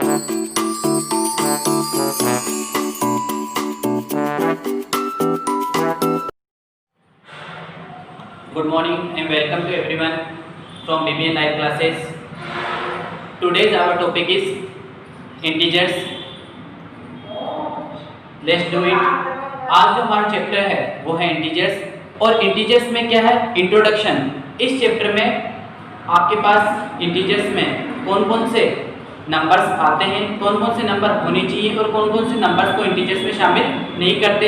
Good morning and welcome to everyone from BBA Live classes. Today's our topic is integers. Let's do it. आज जो हमारा chapter है वो है integers और इंटीजर्स में क्या है इंट्रोडक्शन। इस चैप्टर में आपके पास इंटीजर्स में कौन कौन से नंबर्स आते हैं, कौन कौन से नंबर होने चाहिए और कौन कौन से नंबर्स को इंटीजर्स में शामिल नहीं करते,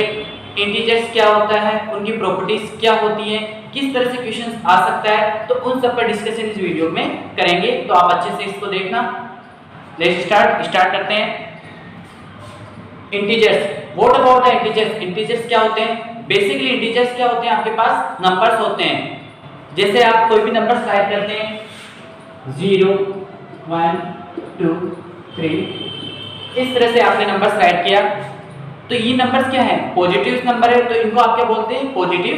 इंटीजर्स क्या होता है, उनकी प्रॉपर्टीज क्या होती हैं, किस तरह से क्वेश्चंस आ सकता है, तो उन सब पर डिस्कशन इस वीडियो में करेंगे। तो आप अच्छे से इसको देखना। लेट्स स्टार्ट करते हैं। Integers, what about the integers? Integers क्या होते हैं? बेसिकली इंटीजर्स क्या होते हैं? आपके पास नंबर्स होते हैं। जैसे आप कोई भी नंबर स्लाइड करते हैं 0 1 2 3, इस तरह से आपने नंबर स्लाइड किया तो ये नंबर्स क्या है? पॉजिटिव नंबर है, तो इनको आप क्या बोलते हैं? Positive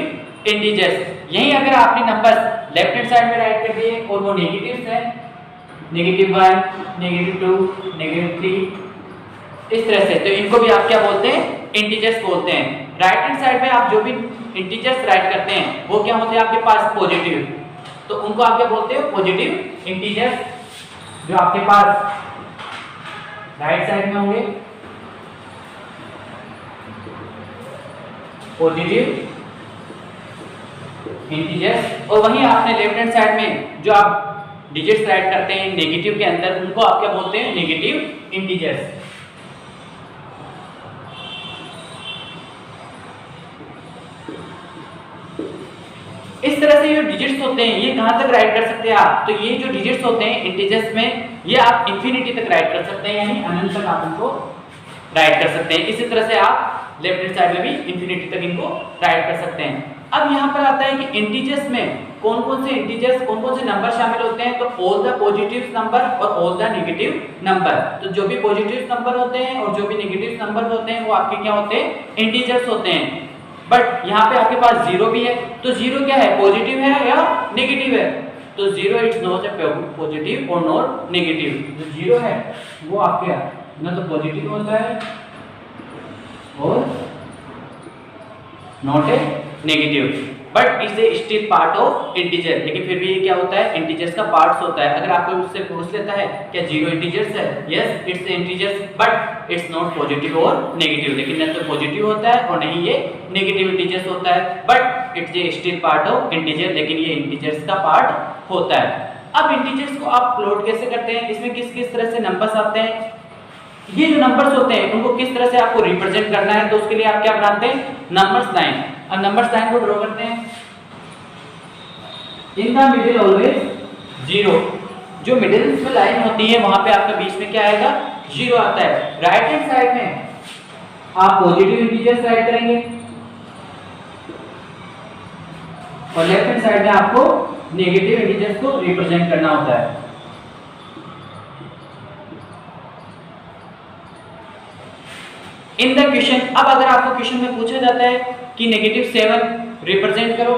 integers. यही अगर आपने नंबर लेफ्ट हैंड साइड में राइट कर दिए और वो नेगेटिव्स है, -1 -2 -3, इस तरह से, तो इनको भी आप क्या बोलते हैं? इंटीजर्स बोलते हैं। राइट हैंड साइड में आप जो भी इंटीजर्स राइट करते हैं वो क्या होते हैं आपके पास? पॉजिटिव, तो उनको आप क्या बोलते हो? Positive integers. जो आपके पास राइट साइड में होंगे पॉजिटिव इंटीजर्स, और वहीं आपने लेफ्ट हैंड साइड में जो आप डिजिट्स राइट करते हैं नेगेटिव के अंदर, उनको आप क्या बोलते हैं? Negative integers. इस तरह से ये डिजिट्स होते हैं ये कहां तक राइट कर सकते हैं आप? तो ये जो डिजिट्स होते हैं इंटीजर्स में ये आप इंफिनिटी तक राइट कर सकते हैं, यानी अनंत तक आप इनको राइट कर सकते हैं। इसी तरह से आप लेफ्ट हैंड साइड में भी इंफिनिटी तक इनको राइट कर सकते हैं। अब यहाँ पर आता है कि इंटीजर्स में कौन कौन से इंटीजर्स, कौन कौन से नंबर शामिल होते हैं? तो ऑल द पॉजिटिव नंबर और ऑल द नेगेटिव नंबर। तो जो भी पॉजिटिव नंबर होते हैं और जो भी नेगेटिव नंबर होते हैं वो आपके क्या होते हैं? इंटीजर्स होते हैं। बट यहाँ पे आपके पास जीरो भी है, तो जीरो क्या है? पॉजिटिव है या नेगेटिव है? तो zero it's not a positive और नॉट नेगेटिव। जो जीरो है वो आपके ना तो पॉजिटिव होता है और not a negative, but it's a still part of integer. लेकिन फिर भी ये क्या होता है? इंटीजर्स का पार्ट्स होता है। अगर आपको उससे पूछ लेता है क्या जीरो इंटीजर्स है? Yes it's integers, but it's not positive और नेगेटिव। लेकिन न तो पॉजिटिव होता है और नहीं ये नेगेटिव इंटीजर्स होता है, but it's a still part of integer, लेकिन ये इंटीजर्स का पार्ट होता है। अब इंटीजर्स को आप प्लॉट कैसे करते हैं? इसमें किस किस तरह से नंबर्स आते हैं? ये जो नंबर्स होते हैं उनको किस तरह से आपको रिप्रेजेंट करना है, तो उसके लिए आप क्या बनाते हैं? Numbers line. अब नंबर्स लाइन को ड्रॉ करते हैं। In the middle always zero. जो मिडिल में लाइन होती है वहां पे आपका बीच में क्या आएगा? जीरो आता है। राइट हैंड साइड में आप पॉजिटिव इंटीजर्स राइट करेंगे और लेफ्ट हैंड साइड में आपको नेगेटिव इंटीजर्स को रिप्रेजेंट करना होता है। इन द क्वेश्चन, अब अगर आपको क्वेश्चन में पूछा जाता है कि -7 रिप्रेजेंट करो,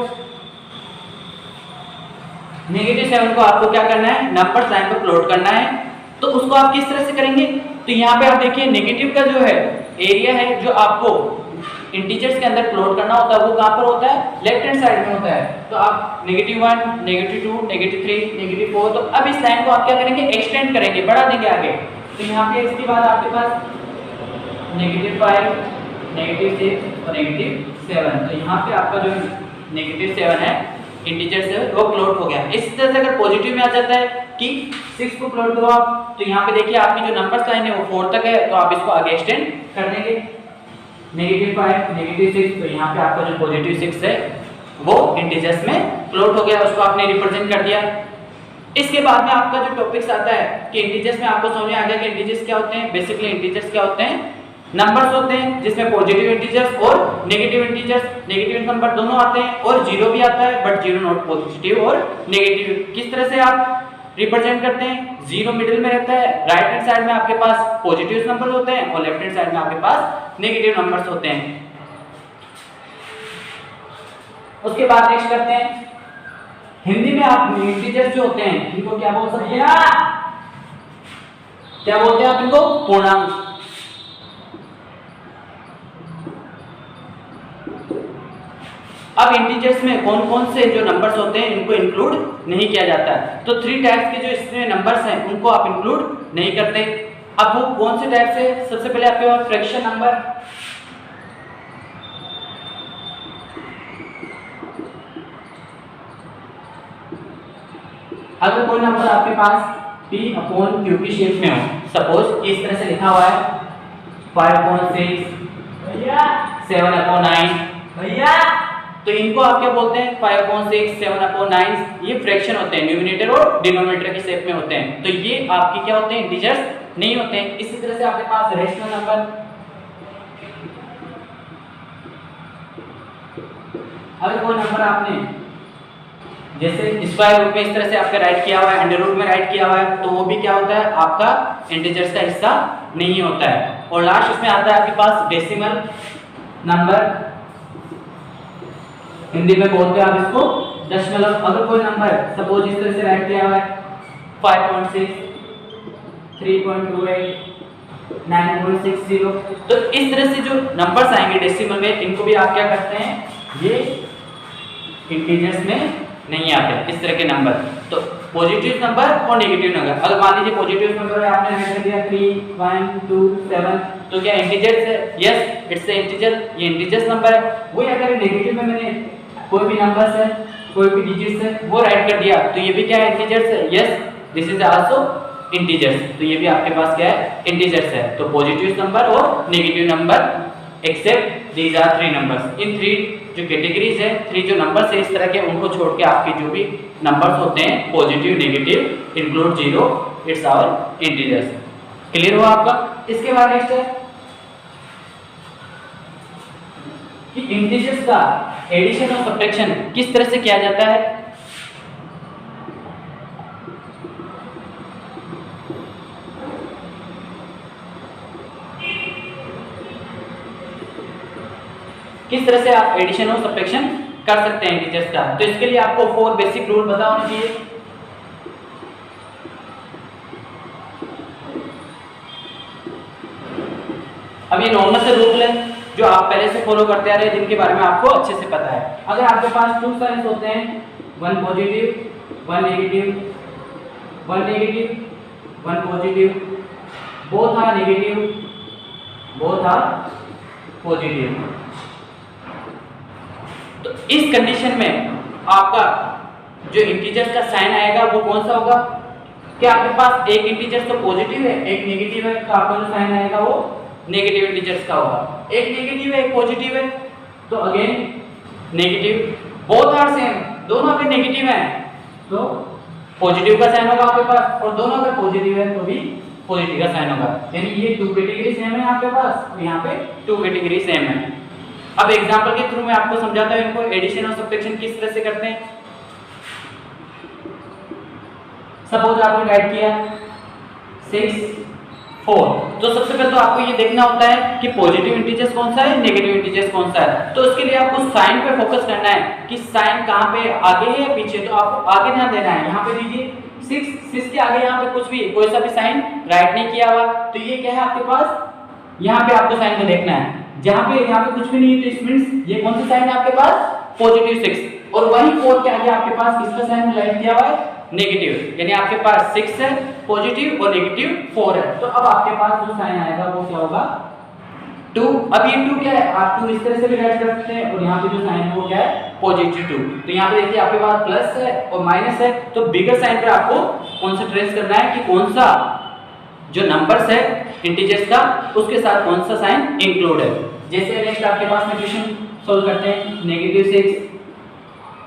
-7 को आपको क्या करना है? नंबर लाइन पर प्लॉट करना है। तो उसको आप किस तरह से करेंगे? तो यहाँ पे आप देखिए नेगेटिव का जो है एरिया है जो आपको इंटीजर्स के अंदर प्लॉट करना होता है वो कहाँ पर होता है? लेफ्ट हैंड साइड में होता है। तो आप -1 -2 -3 -4, तो अब इस लाइन को आप क्या करेंगे? एक्सटेंड करेंगे, बढ़ा देंगे आगे। तो यहाँ पे इसके बाद आपके पास -5 -6 और -7, तो यहाँ पे आपका जो -7 है इंटीजर से वो प्लॉट हो गया। इस तरह से अगर पॉजिटिव में आ जाता है कि 6 को प्लॉट करो आप, तो यहाँ पे देखिए आपकी जो नंबर्स लाइन है वो 4 तक है, तो आप इसको आगे एक्सटेंड कर देंगे। -5 -6, तो यहाँ पे आपका जो पॉजिटिव 6 है वो इंटीजर्स में प्लॉट हो गया, उसको आपने रिप्रेजेंट कर दिया। इसके बाद में आपका जो टॉपिक्स आता है कि इंटीजर्स में आपको समझ में आ गया कि इंटीजर्स क्या होते हैं। बेसिकली इंटीजर्स क्या होते हैं? नंबर्स होते हैं जिसमें पॉजिटिव इंटीजर्स और नेगेटिव इंटीजर्स, नेगेटिव नंबर दोनों आते हैं और जीरो भी आता है, बट जीरो नॉट पॉजिटिव और नेगेटिव। किस तरह से आप रिप्रेजेंट करते हैं? जीरो मिडिल में रहता है, राइट हैंड साइड में आपके पास पॉजिटिव नंबर होते हैं और लेफ्ट हैंड साइड में आपके पास नेगेटिव नंबर्स होते हैं। उसके बाद नेक्स्ट करते हैं हिंदी में आप इंटीजर्स जो होते हैं इनको क्या बोल सकते हैं? क्या बोलते हैं आप इनको? पूर्णांक। अब इंटीजर्स में कौन कौन से जो नंबर्स होते हैं इनको इंक्लूड नहीं किया जाता है। तो 3 टाइप्स के जो इसमें नंबर्स हैं उनको आप इंक्लूड नहीं करते। अब वो कौन से टाइप से? सबसे पहले आपके पास फ्रैक्शन नंबर, अगर कोई नंबर आपके पास p/q की शेप में हो, सपोज इस तरह से लिखा हुआ है 5.6 भैया 7/9 भैया, तो इनको आप क्या बोलते हैं? 5/6 7/9। ये फ्रैक्शन होते हैं, न्यूमरेटर और डिनोमिनेटर की शेप में होते हैं। तो ये आपके क्या होते हैं? इंटीजर्स नहीं होते हैं। इसी तरह से आपके पास रेशनल नंबर, अगर कोई नंबर आपने जैसे स्क्वायर रूट में इस तरह से आपका राइट किया हुआ है, अंडर रूट में राइट किया हुआ है, तो वो भी क्या होता है? आपका इंटीजर्स का हिस्सा नहीं होता है। और लास्ट इसमें आता है आपके पास डेसिमल नंबर, हिंदी में बोलते हैं आप इसको दशमलव। अगर कोई नंबर सपोज इस तरह से राइट किया हुआ है 5.6 3.28 9.60, तो इस तरह से जो नंबर्स आएंगे डेसिमल में, इनको भी आप क्या करते हैं? ये इंटीजर्स में नहीं आते इस तरह के नंबर। तो पॉजिटिव नंबर और नेगेटिव नंबर, अगर मान लीजिए पॉजिटिव नंबर है आपने राइट कर दिया 3 1 2 7, तो क्या इंटीजर्स है? यस, इट्स ए इंटीजर, ये इंटीजर्स नंबर है। वही अगर नेगेटिव में मैंने कोई भी नंबर्स है, कोई भी डिजिट्स है, वो राइट कर दिया, तो ये भी क्या है? इंटीजर्स है। Yes, this is also integers, तो ये भी आपके पास क्या है? इंटीजर्स है। तो पॉजिटिव नंबर और negative number except these are 3 numbers. इन 3 जो कैटेगरीज है, 3 जो नंबर्स है इस तरह के, उनको छोड़ के आपके जो भी नंबर्स होते हैं positive negative include 0, it's our integers. Clear हुआ आपका? इसके बाद नेक्स्ट है कि इंटीजर्स का एडिशन और सब्ट्रैक्शन किस तरह से किया जाता है। किस तरह से आप एडिशन और सब्ट्रैक्शन कर सकते हैं इंटीजर्स का। तो इसके लिए आपको 4 बेसिक रूल पता होना चाहिए। अब ये नॉर्मल से रूल है जो आप पहले से फॉलो करते आ रहे हैं, जिनके बारे में आपको अच्छे से पता है। अगर आपके पास 2 साइंस होते हैं, 1 positive 1 negative, 1 negative 1 positive, both are negative both are positive, तो इस कंडीशन में आपका जो इंटीजर्स का साइन आएगा वो कौन सा होगा? क्या आपके पास एक इंटीजर तो पॉजिटिव है, एक नेगेटिव है, तो आपका जो साइन आएगा वो नेगेटिव इंटीजर्स का होगा। एक नेगेटिव है, एक पॉजिटिव है, तो again negative. Both are same, दोनों अगर नेगेटिव हैं तो पॉजिटिव का साइन होगा आपके पास, और दोनों अगर पॉजिटिव है तो भी पॉजिटिव का साइन होगा। यानी ये 2 कैटेगरी सेम है आपके पास, और यहाँ पे 2 कैटेगरी सेम है। अब एग्जांपल के थ्रू मैं आपको समझाता हूं इनको एडिशन और सब्ट्रैक्शन किस तरह से करते हैं। सपोज आपने राइट किया 6 4, तो सबसे पहले तो आपको ये देखना होता है कि पॉजिटिव इंटीजर्स कौन सा है, नेगेटिव इंटीजर्स कौन सा है। तो उसके लिए आपको साइन पे फोकस करना है कि साइन कहां पे आगे है या पीछे, तो आपको आगे ध्यान देना है। यहाँ पे दीजिए 6 के आगे यहाँ पे कुछ भी कोई सा भी साइन राइट नहीं किया हुआ, तो ये क्या है आपके पास? यहाँ पे आपको साइन को देखना है। जहां पे यहाँ पे कुछ भी नहीं है तो इट मींस ये कौन सा साइन है आपके पास? पॉजिटिव 6, और वही 4 के आगे आपके पास किसका साइन राइट किया हुआ है? नेगेटिव। यानी आपके पास 6 है पॉजिटिव और नेगेटिव 4 है, तो अब आपके पास जो साइन आएगा वो क्या होगा? 2। अब ये 2 क्या है? आप 2 इस तरह से भी राइट कर सकते हैं, और यहाँ पे जो साइन है वो क्या है? पॉजिटिव 2। तो यहाँ पे देखिए आपके पास प्लस है और माइनस है, तो बिगर साइन पे आपको कॉन्सेंट्रेट करना है कि कौन सा जो नंबर्स है इंटीजर्स का उसके साथ कौन सा साइन इंक्लूड है। जैसे नेक्स्ट आपके पास में क्वेश्चन सोल्व करते हैं, -6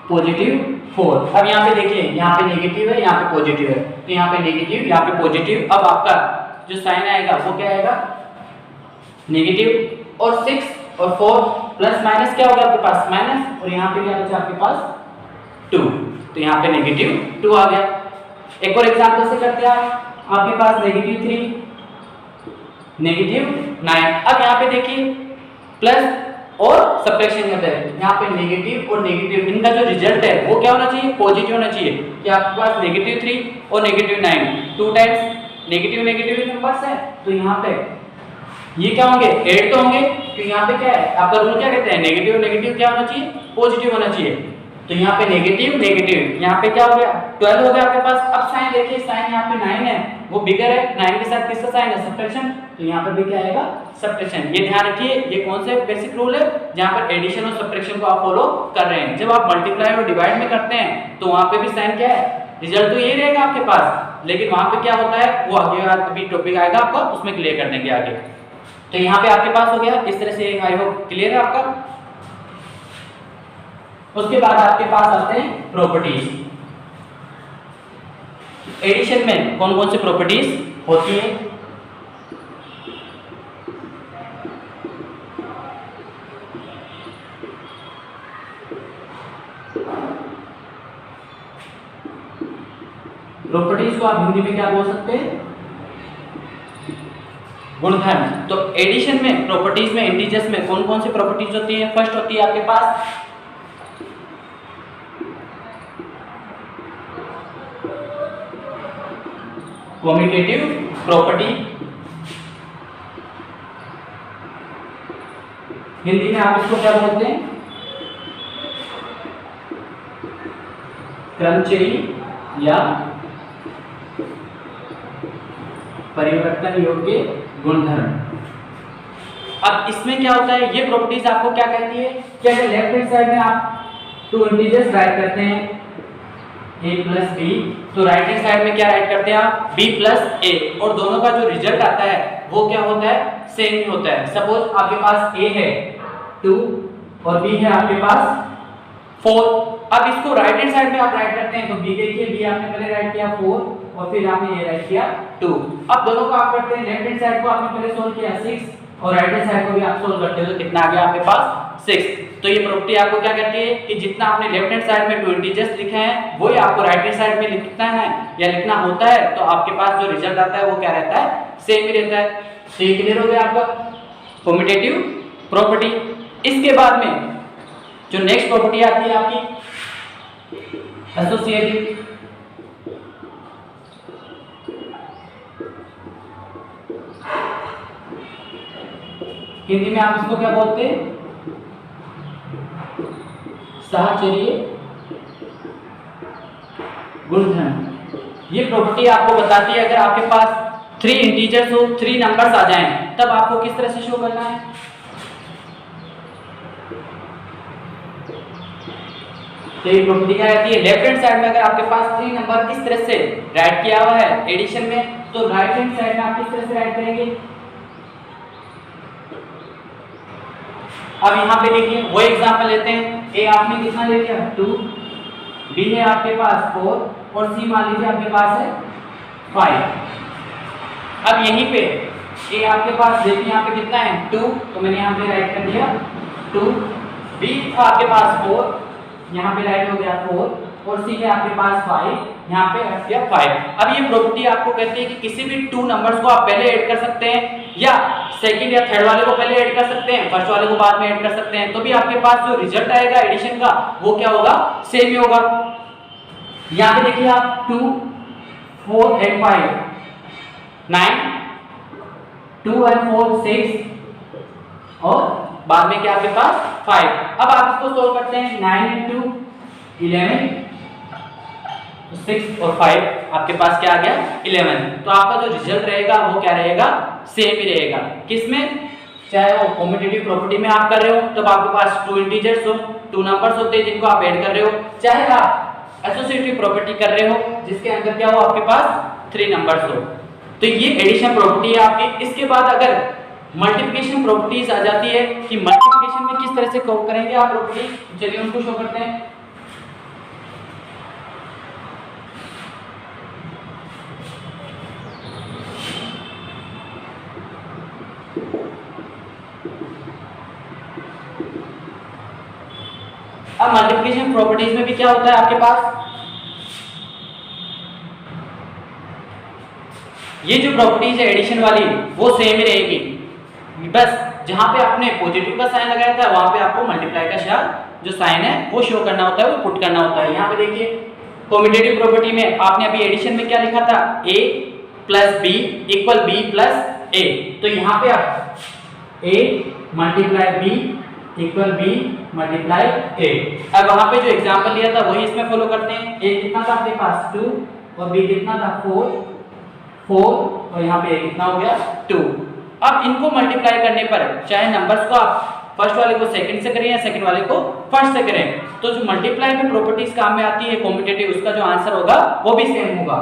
पॉजिटिव 4। अब यहाँ पे देखिए, यहाँ पे नेगेटिव है, यहाँ पे पॉजिटिव है, तो यहाँ पे नेगेटिव यहाँ पे पॉजिटिव। अब आपका जो साइन आएगा वो क्या आएगा? नेगेटिव, और 6 और 4 प्लस माइनस क्या होगा आपके पास? माइनस, और यहाँ पे क्या बचा आपके पास? 2, तो यहाँ पे नेगेटिव 2 आ गया। एक और एग्जांपल से करते हैं, आपके पास -3 -9। अब यहाँ पे देखिए प्लस और सब्ट्रैक्शन करते हैं, यहाँ पे नेगेटिव और नेगेटिव, इनका जो रिजल्ट है वो क्या होना चाहिए? पॉजिटिव होना चाहिए। कि आपके पास -3 और -9 2 टाइम्स नेगेटिव नेगेटिव नंबर्स है, तो यहाँ पे ये क्या होंगे, ऐड तो होंगे, तो यहाँ पे क्या है आपका रूल क्या कहते हैं, नेगेटिव नेगेटिव क्या होना चाहिए, पॉजिटिव होना चाहिए। तो यहाँ पे नेगेटिव नेगेटिव, यहाँ पे क्या हो गया 12 हो गया आपके पास। अब साइन देखिए, साइन यहाँ पे 9 है, वो बिगर है, 9 के साथ किसका साइन है, सब्ट्रैक्शन, तो यहाँ पे भी क्या आएगा, सब्ट्रैक्शन। ये ध्यान रखिए, ये कौन से बेसिक रूल है जहाँ पर एडिशन और सब्ट्रैक्शन को आप फॉलो कर रहे हैं। जब आप मल्टीप्लाई और डिवाइड में करते हैं तो वहाँ पे भी साइन क्या है, रिजल्ट तो यही रहेगा आपके पास, लेकिन वहाँ पे क्या होता है वो आगे अभी टॉपिक आएगा आपका, उसमें क्लियर कर देंगे आगे। तो यहाँ पे आपके पास हो गया इस तरह से, आई होप क्लियर है आपका। उसके बाद आपके पास आते हैं प्रॉपर्टीज। एडिशन में कौन कौन सी प्रॉपर्टीज होती है, प्रॉपर्टीज को आप हिंदी में क्या बोल सकते हैं, गुणधर्म। तो एडिशन में प्रॉपर्टीज में इंटीजर्स में कौन कौन सी प्रॉपर्टीज होती है, फर्स्ट होती है आपके पास कम्यूटेटिव प्रॉपर्टी, हिंदी में आप इसको क्या बोलते हैं, क्रमचयी या परिवर्तन योग्य गुणधर्म। अब इसमें क्या होता है, ये प्रॉपर्टीज आपको क्या कहती है कि अगर लेफ्ट हैंड साइड में आप टू इंटीजर्स राइट करते हैं a प्लस बी, तो राइट हैंड साइड में क्या राइट करते हैं आप b प्लस a, और दोनों का जो रिजल्ट आता है वो क्या होता है, सेम ही होता है। सपोज आपके पास a है 2 और b है आपके पास 4। अब इसको राइट हैंड साइड में आप राइट करते हैं तो b देखिए, b आपने पहले राइट किया 4 और फिर आपने ये राइट किया 2। अब दोनों को आप करते हैं, लेफ्ट हैंड साइड को आपने पहले सोल्व किया 6 और राइट हैंड साइड को भी आप सोल्व करते हो तो कितना आ गया आपके पास 6। तो ये प्रॉपर्टी आपको क्या कहती है कि जितना आपने लेफ्ट हैंड साइड में 2 इंटीजर्स लिखे हैं वही आपको राइट हैंड साइड में लिखना है या लिखना होता है, तो आपके पास जो रिजल्ट आता है वो क्या रहता है, सेम ही रहता है। तो ये क्लियर हो गया आपका कम्यूटेटिव प्रॉपर्टी। इसके बाद में जो नेक्स्ट प्रॉपर्टी आती है आपकी एसोसिएटिव। हिंदी में आप इसको क्या बोलते हैं, साहचर्य गुणधर्म। ये प्रॉपर्टी आपको बताती है अगर आपके पास 3 इंटीजर्स हो, 3 नंबर्स आ जाएं, तब आपको किस तरह से शो करना है। तो ये प्रॉपर्टी क्या कहती है, लेफ्ट हैंड साइड में अगर आपके पास 3 नंबर इस तरह से राइट किया हुआ है एडिशन में, तो राइट हैंड साइड में आप किस तरह से राइट करेंगे। अब यहाँ पे देखिए वो एग्जांपल लेते हैं, ए आपने कितना ले लिया 2, बी है आपके पास 4 और सी मान लीजिए आपके पास है 5। अब यहीं पे ए आपके पास देखिए यहाँ पे कितना है 2, तो मैंने यहाँ पे राइट कर दिया 2, बी था आपके पास 4, यहाँ पे राइट हो गया 4 और सी है आपके पास 5, यहाँ पे रख दिया 5। अब ये प्रॉपर्टी आपको कहती है कि किसी भी 2 नंबर्स को आप पहले ऐड कर सकते हैं या सेकंड या थर्ड वाले को पहले ऐड कर सकते हैं, फर्स्ट वाले को बाद में ऐड कर सकते हैं, तो भी आपके पास जो रिजल्ट आएगा एडिशन का वो क्या होगा, सेम ही होगा। यहाँ पे देखिए आप 2, 4 and 5 9, 2 and 4 6 और बाद में क्या आपके पास 5। अब आप इसको सोल्व करते हैं, 9 and 2 11, 6 और 5 आपके पास क्या आ गया 11। तो आपका जो रिजल्ट रहेगा वो क्या रहेगा, सेम ही रहेगा। किसमें, चाहे वो कम्यूटेटिव प्रॉपर्टी में आप कर रहे हो तब आपके पास 2 इंटीजर्स हो, 2 नंबर्स होते हैं जिनको आप ऐड कर रहे हो, चाहे आप एसोसिएटिव प्रॉपर्टी कर रहे हो जिसके अंदर क्या हो आपके पास 3 नंबर्स हो। तो ये एडिशन प्रॉपर्टी है आपकी। इसके बाद अगर मल्टीप्लिकेशन प्रॉपर्टीज आ जाती है कि मल्टीप्लिकेशन में किस तरह से कॉल करेंगे आप प्रॉपर्टी, चलिए उनको शो करते हैं। अब मल्टीप्लिकेशन प्रॉपर्टीज में भी क्या होता है आपके पास, ये जो प्रॉपर्टीज है एडिशन वाली वो सेम ही रहेगी, बस जहां पे आपने पॉजिटिव का साइन लगाया था वहां पे आपको मल्टीप्लाई का जो साइन है वो शो करना होता है, वो पुट करना होता है। यहाँ पे देखिए कम्यूटेटिव प्रॉपर्टी में आपने अभी एडिशन में क्या लिखा था, A plus B equal B plus A. तो यहाँ पे आप A multiply B equal B multiply A. अब वहां पे जो एग्जांपल लिया था वही इसमें फॉलो करते हैं। ए कितना था आपके पास 2 और बी कितना था 4 और यहाँ पे ए कितना हो गया 2। अब इनको मल्टीप्लाई करने पर चाहे नंबर्स को आप फर्स्ट वाले को सेकंड से करें या सेकंड वाले को फर्स्ट से करें, तो जो मल्टीप्लाई में प्रॉपर्टीज काम में आती है कॉम्पिटिटिव, उसका जो आंसर होगा वो भी सेम होगा।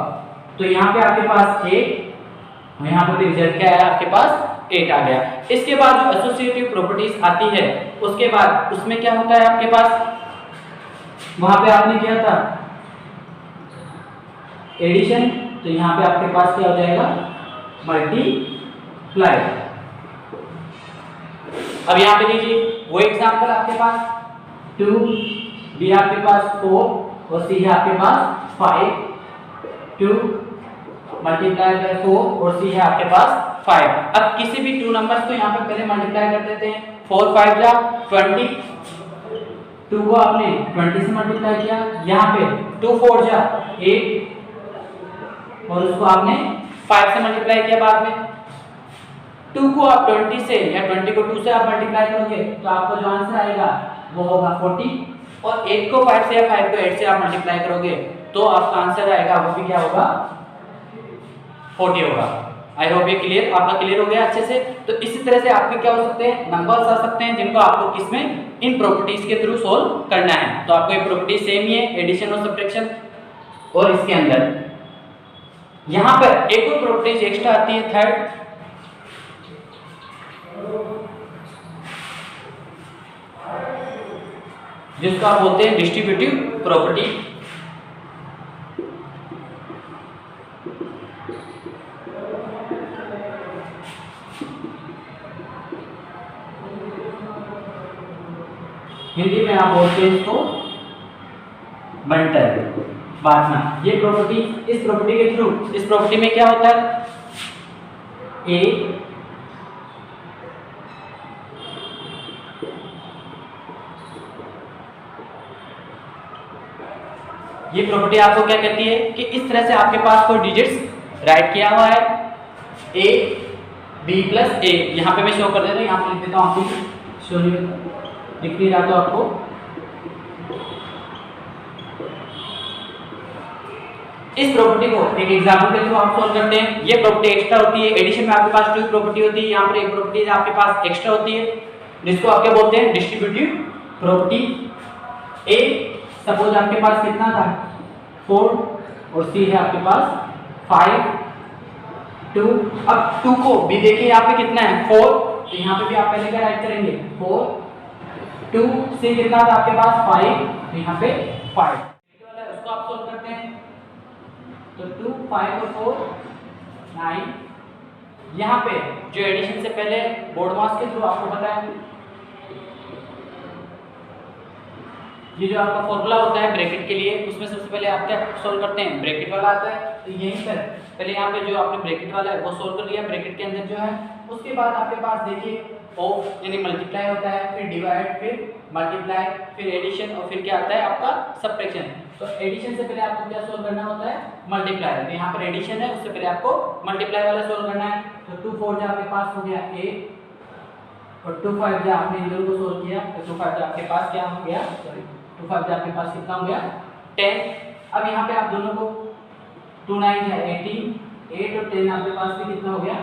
तो यहाँ पे आपके पास 8 और यहाँ पे रिजल्ट क्या है आपके पास 8 आ गया। इसके बाद जो एसोसिएटिव प्रॉपर्टीज आती है उसके बाद उसमें क्या होता है आपके पास, वहां पे आपने किया था एडिशन, तो यहाँ पे आपके पास क्या हो जाएगा मल्टीप्लाई। अब यहाँ पे लीजिए वो एग्जांपल आपके पास 2 बी आपके पास 4 और सी है आपके पास 5 2 मल्टीप्लाई बाय 4 और सी है आपके पास 5। अब किसी भी 2 नंबर्स को यहाँ पे पहले मल्टीप्लाई कर देते हैं। 4 5 जा 20, 2 को आपने 20 से मल्टीप्लाई किया, यहाँ पे 2 4 जा 8 और उसको आपने 5 से मल्टीप्लाई किया बाद में। 2 को आप 20 से या 20 को 2 से आप मल्टीप्लाई करोगे तो आपको जो आंसर आएगा वो होगा 40 और 8 को 5 से या 5 को 8 से आप मल्टीप्लाई करोगे तो आपका आंसर आएगा वो भी क्या होगा 40 होगा। आई होप ये क्लियर, आपका क्लियर हो गया अच्छे से। तो इसी तरह से आपके क्या हो सकते हैं नंबर्स आ सकते हैं जिनको आपको किसमें इन प्रॉपर्टीज के थ्रू सोल्व करना है। तो आपको ये प्रॉपर्टी सेम ही है, एडिशन और सब्ट्रैक्शन। और इसके अंदर यहाँ पर एक और प्रॉपर्टीज एक्स्ट्रा आती है थर्ड, जिसको आप बोलते हैं डिस्ट्रीब्यूटिव प्रॉपर्टी। हिंदी में आप बोलते हैं इसको बंटल बांटना। ये प्रॉपर्टी, इस प्रॉपर्टी के थ्रू, इस प्रॉपर्टी में क्या होता है ए ये प्रॉपर्टी आपको क्या कहती है कि इस तरह से आपके पास कोई डिजिट्स राइट किया हुआ है a b प्लस a, यहाँ पे मैं शो कर देता हूँ, यहाँ पे लिख देता हूँ आपको शो नहीं दिख नहीं रहा तो आपको इस प्रॉपर्टी को एक एग्जांपल के थ्रू आप सोल्व करते हैं। ये प्रॉपर्टी एक्स्ट्रा होती है, एडिशन में आपके पास 2 प्रॉपर्टी होती है, यहाँ पर एक प्रॉपर्टी आपके पास एक्स्ट्रा होती है जिसको आप क्या बोलते हैं डिस्ट्रीब्यूटिव प्रॉपर्टी। a सपोज आपके पास कितना था 4 और सी है आपके पास 5 2। अब 2 को भी देखिए यहाँ पे कितना है 4, तो यहाँ पे भी आप पहले क्या राइट करेंगे 4 2 सी कितना था आपके पास 5, तो यहाँ पे 5 उसको आप सोल्व करते हैं। तो 2 5 और 4 9। यहाँ पे जो एडिशन से पहले बोर्ड मास के थ्रू आपको पता है ये जो आपका फॉर्मूला होता है ब्रैकेट के लिए, उसमें सबसे पहले आप क्या सोल्व करते हैं ब्रैकेट वाला आता है। तो यहीं पर पहले यहाँ पे जो आपने ब्रैकेट वाला है वो सोल्व कर लिया ब्रैकेट के अंदर जो है। उसके बाद आपके पास देखिए ऑफ यानी मल्टीप्लाई होता है, फिर डिवाइड, फिर मल्टीप्लाई, फिर एडिशन और फिर क्या आता है आपका सब्ट्रैक्शन। तो एडिशन से पहले आपको क्या सोल्व करना होता है मल्टीप्लाई। तो यहाँ पर एडिशन है उससे पहले आपको मल्टीप्लाई वाला सोल्व करना है। तो 2 4 जो आपके पास हो गया 8 और 2 5 जो आपने इन दोनों को सोल्व किया तो 2 5 जो आपके पास क्या हो गया 2 5 आपके पास कितना हो गया 10। अब यहाँ पे आप दोनों को 2 9 है 18, 8 और 10 आपके पास भी कितना हो गया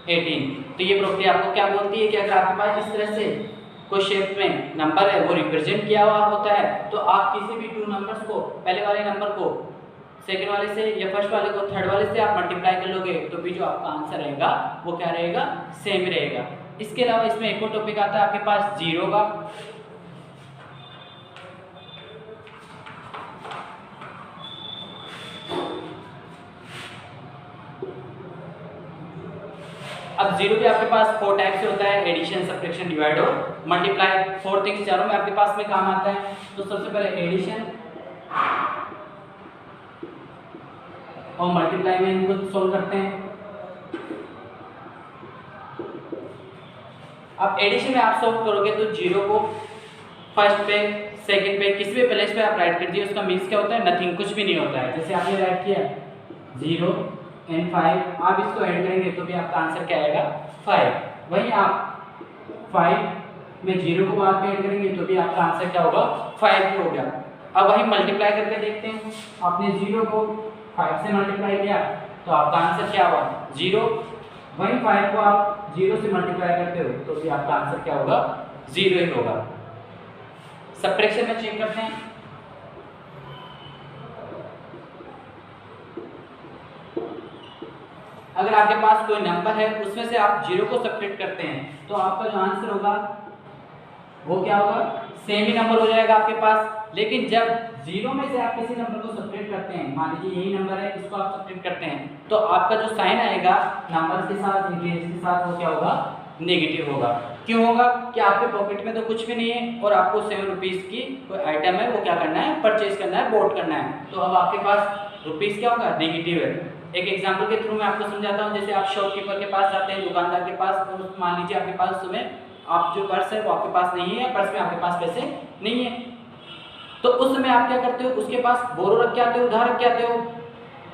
18। तो ये प्रॉपर्टी आपको क्या बोलती है कि अगर आपके पास इस तरह से कोई शेप में नंबर है वो रिप्रेजेंट किया हुआ होता है तो आप किसी भी 2 नंबर्स को पहले वाले नंबर को सेकंड वाले से या फर्स्ट वाले को थर्ड वाले से आप मल्टीप्लाई कर लोगे तो भी जो आपका आंसर रहेगा वो क्या रहेगा सेम रहेगा। इसके अलावा इसमें एक और टॉपिक आता है आपके पास जीरो का। अब जीरो भी आपके पास 4 टाइप से होता है, एडिशन सब्ट्रैक्शन डिवाइड और मल्टीप्लाई। 4 थिंग्स चारों में आपके पास में काम आता है। तो सबसे पहले एडिशन और मल्टीप्लाई में इनको सोल्व करते हैं। अब एडिशन में आप सोल्व करोगे तो जीरो को फर्स्ट पे सेकंड पे किसी भी प्लेस पे आप राइट कर दिए उसका मीन्स क्या होता है नथिंग, कुछ भी नहीं होता है। जैसे आपने राइट किया 0 एंड 5, आप इसको ऐड करेंगे तो भी आपका आंसर क्या आएगा 5। वहीं आप 5 में 0 को बाद में ऐड करेंगे तो भी आपका आंसर क्या होगा 5 ही हो गया। अब वही मल्टीप्लाई करके देखते हैं, आपने 0 को 5 से मल्टीप्लाई किया तो आपका आंसर क्या हुआ 0। वहीं 5 को आप 0 से मल्टीप्लाई करते हो तो भी आपका आंसर क्या होगा 0 ही होगा। सबट्रैक्शन में चेक करते हैं, अगर आपके पास कोई नंबर है उसमें से आप 0 को सब्ट्रैक्ट करते हैं तो आपका जो आंसर होगा वो क्या होगा सेम ही नंबर हो जाएगा आपके पास। लेकिन जब 0 में से आप किसी नंबर को सब्ट्रैक्ट करते हैं, मान लीजिए यही नंबर है, इसको आप सब्ट्रैक्ट करते हैं तो आपका जो साइन आएगा नंबर के साथ इंटीजर्स के साथ वो क्या होगा नेगेटिव होगा। क्यों होगा कि आपके पॉकेट में तो कुछ भी नहीं है और आपको 7 रुपीज़ की कोई आइटम है वो क्या करना है परचेज करना है, बोट करना है, तो अब आपके पास रुपीज़ क्या होगा नेगेटिव है। एक एग्जांपल के थ्रू मैं आपको समझाता हूँ। जैसे आप शॉपकीपर के पास जाते हैं, दुकानदार के पास, और मान लीजिए आपके पास सुबह आप जो पर्स है वो आपके पास नहीं है, पर्स में आपके पास पैसे नहीं है, तो उस समय आप क्या करते हो उसके पास बोरो रख के आते हो, उधार रख के आते हो।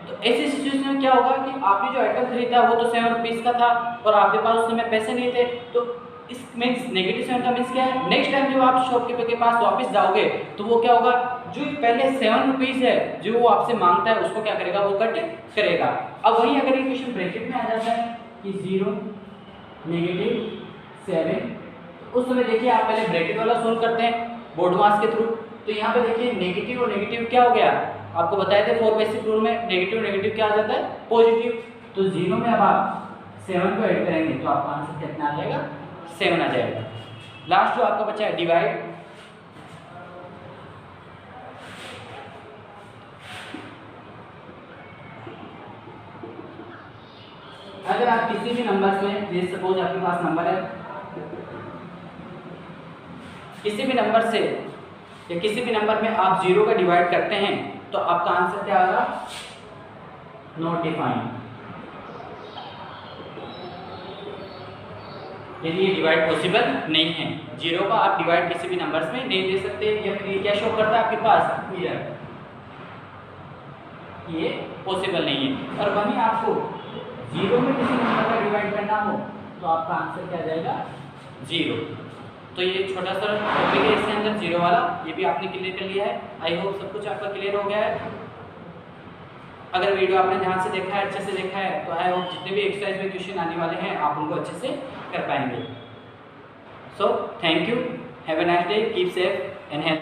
तो ऐसी सिचुएशन में क्या होगा कि आपने जो आइटम खरीदा वो तो 7 रुपीज़ का था और आपके पास उस समय पैसे नहीं थे, तो इस मीन्स नेगेटिव साइन का मीन्स क्या है, नेक्स्ट टाइम जब आप शॉपकीपर के पास वापस जाओगे तो वो क्या होगा जो पहले 7 रुपीज़ है जो वो आपसे मांगता है उसको क्या करेगा वो कट करेगा। अब वहीं अगर ये क्वेश्चन ब्रैकेट में आ जाता है कि 0 नेगेटिव 7, उस समय देखिए आप पहले ब्रैकेट वाला सोल्व करते हैं बोर्ड मास के थ्रू, तो यहाँ पे देखिए नेगेटिव और नेगेटिव क्या हो गया, आपको बताए थे 4 बेसिक रूल में नेगेटिव नेगेटिव क्या आ जाता है पॉजिटिव। तो 0 में अब आप 7 को ऐड करेंगे तो आपका आंसर कितना आ जाएगा 7 आ जाएगा। लास्ट जो आपका बचा है डिवाइड, अगर आप किसी भी नंबर से, जैसे सपोज आपके पास नंबर है, किसी भी नंबर से या किसी भी नंबर में आप 0 का डिवाइड करते हैं तो आपका आंसर क्या आएगा नॉट डिफाइंड। यदि ये डिवाइड पॉसिबल नहीं है, 0 का आप डिवाइड किसी भी नंबर्स में नहीं दे सकते, या फिर क्या शो करता है आपके पास मिरर, ये पॉसिबल नहीं है। और वहीं आपको 0 में किसी नंबर का डिवाइड करना हो तो आपका आंसर क्या जाएगा 0। तो ये छोटा सा टॉपिक है इसके अंदर 0 वाला, ये भी आपने क्लियर कर लिया है। आई होप सब कुछ आपका क्लियर हो गया है। अगर वीडियो आपने ध्यान से देखा है, अच्छे से देखा है, तो आई होप जितने भी एक्सरसाइज में क्वेश्चन आने वाले हैं आप उनको अच्छे से कर पाएंगे। So thank you, have a nice day, keep safe and health.